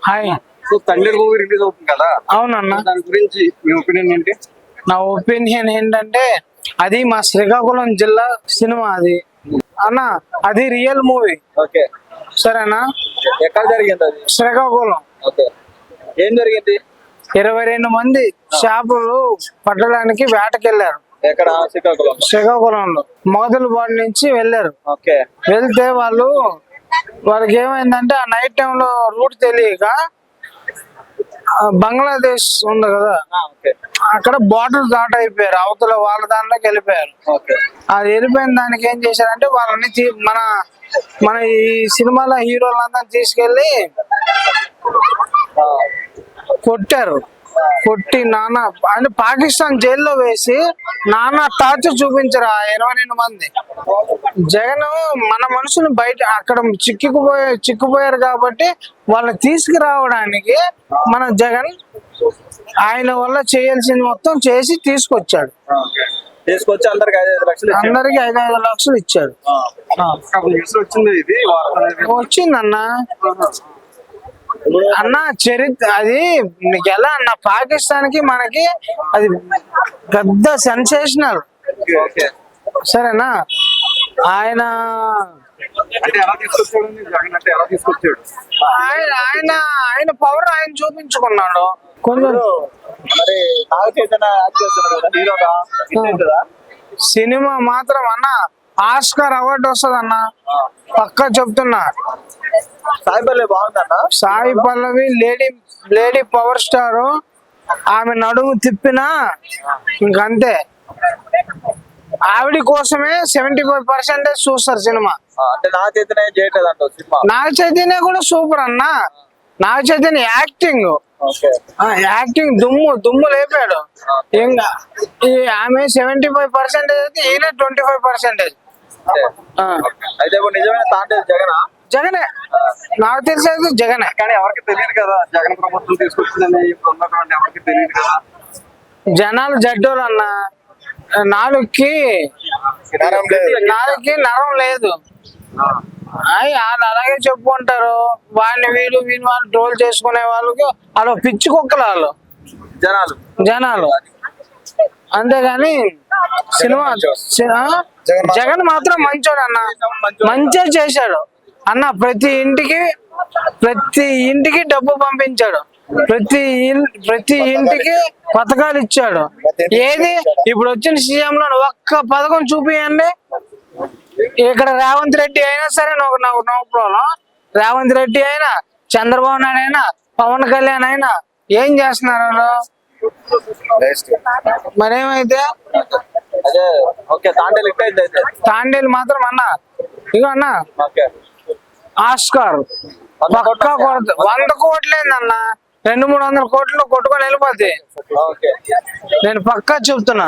Hi. So తండ్రి movie release అవుతుంది కదా, అవునన్నా. దాని గురించి మీ ఒపీనియన్ ఏంటి? నా ఒపీనియన్ ఏంటంటే అది మా శ్రీకాకుళం జిల్లా సినిమా అది అన్న. అది రియల్ మూవీ. ఓకే, సరేనా? ఎక్కడ జరిగింది అది? శ్రీకాకుళం. ఓకే, ఏం జరిగింది? 22 మంది చేపలు పట్టడానికి వేటకెళ్లారు. ఎక్కడ? శ్రీకాకుళం. శ్రీకాకుళంలో మొదలుబాటు నుంచి వెళ్ళారు. ఓకే, వెళ్తే వాళ్ళకి ఏమైందంటే ఆ నైట్ టైంలో రూట్ తెలియక బంగ్లాదేశ్ ఉంది కదా, అక్కడ బార్డర్ దాట అయిపోయారు. అవతల వాళ్ళ దానిలోకి వెళ్ళిపోయారు. అది వెళ్ళిపోయిన దానికి ఏం చేశారంటే వాళ్ళని మన ఈ సినిమాలో హీరోలందరినీ తీసుకెళ్లి కొట్టారు. కొట్టి నానా అంటే పాకిస్తాన్ జైల్లో వేసి నానా టార్చర్ చూపించారు ఆ 22 మంది. జగన్ మన మనుషులు బయట అక్కడ చిక్కుపోయారు కాబట్టి వాళ్ళని తీసుకురావడానికి మన జగన్ ఆయన వల్ల చేయాల్సింది మొత్తం చేసి తీసుకొచ్చాడు. తీసుకొచ్చి అందరికి 5-5 లక్షలు ఇచ్చాడు. వచ్చిందన్న అన్న చరిత్ర అది. నీకు ఎలా అన్న, పాకిస్తాన్ కి మనకి అది పెద్ద సెన్సేషనల్. సరేనా? ఆయన ఆయన పవర్ ఆయన చూపించుకున్నాడు కొంచెం. సినిమా మాత్రం అన్న ఆస్కార్ అవార్డు వస్తుంది అన్న, పక్కా చెప్తున్నా. సాయి పల్లవి బాగుందన్న. Sai Pallavi lady power star. ఆమె నడుము తిప్పినా ఇంకంతే. ఆవిడ కోసమే 75% చూస్తారు సినిమా. నాగ చైతన్య కూడా సూపర్ అన్న. నాగ చైతన్య యాక్టింగ్ దుమ్ము లేపాడు. ఇంకా ఆమె 75% అయితే ఈయన 25%. జగనే నాకు తెలిసి అయితే జగనే. కానీ ఎవరికి తెలియదు కదా జగన్ ప్రభుత్వం తీసుకొచ్చిందని. ఎవరికి తెలియదు కదా. జనాలు జడ్డోలు అన్న. నాలుగుకి నరం లేదు. వాళ్ళు అలాగే చెప్పుకుంటారు. వీళ్ళు వాళ్ళు ట్రోల్ చేసుకునే వాళ్ళకి వాళ్ళు పిచ్చి కుక్కలు వాళ్ళు జనాలు. అంతేగాని సినిమా జగన్ మాత్రం మంచోడు అన్న. మంచిగా చేశాడు అన్న. ప్రతి ఇంటికి డబ్బు పంపించాడు. ప్రతి ఇంటికి పథకాలు ఇచ్చాడు. ఏది ఇప్పుడు వచ్చిన సీఎం లో ఒక్క పథకం చూపియండి. ఇక్కడ రేవంత్ రెడ్డి అయినా సరే నో ప్రాబ్లం. రేవంత్ రెడ్డి అయినా, చంద్రబాబు నాయుడు అయినా, పవన్ కళ్యాణ్ అయినా ఏం చేస్తున్నారు వాళ్ళు? మరేమైతే తాండేలు మాత్రం అన్న ఇగో అన్న ఆస్కార్ పక్కా 100 కోట్లేందన్న. 200-300 కోట్లు కొట్టుకొని వెళ్ళిపోద్ది. నేను పక్కా చెప్తున్నా.